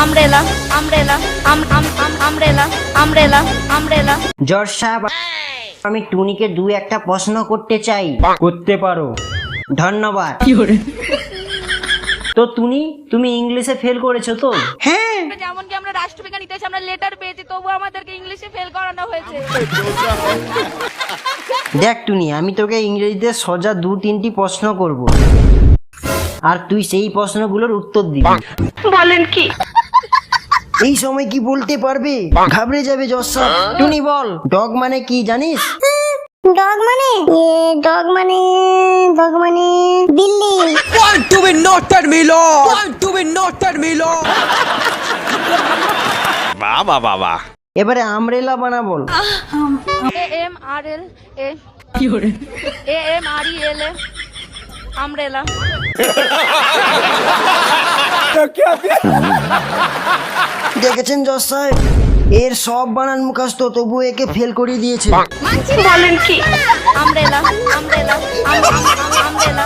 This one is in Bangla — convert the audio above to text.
Umbrella umbrella umbrella umbrella umbrella. জজ সাহেব, আমি টুনিকে দু একটা প্রশ্ন করতে চাই। করতে পারো। ধন্যবাদ। তো তুমি ইংলিশে ফেল করেছো তো? হ্যাঁ, যেমন কি আমরা রাষ্ট্রবিজ্ঞান ইতিহাসে আমরা লেটার পেয়েছি, তবু আমাদেরকে ইংলিশে ফেল করানো হয়েছে। দেখ টুনি, আমি তোকে ইংরেজিতে সোজা 2-3টি প্রশ্ন করব, আর তুই সেই প্রশ্নগুলোর উত্তর দিবি। বলেন কি? এই সময় কি বলতে পারবে? ঘাবড়ে যাবে জজ সাহেব। টুনি বল, ডগ মানে কি জানিস? ডগ মানে বিল্লি। Want to be noted, Milo. Want to be noted, Milo. বাবা এবারে আমব্রেলা বানা বল। AMRLA AMRELA umbrella. দেখেছেন জজ সাহেব, এর সব বানান মুখস্থ, তবু একে ফেল করিয়ে দিয়েছে। বলেন কি? Umbrella umbrella umbrella.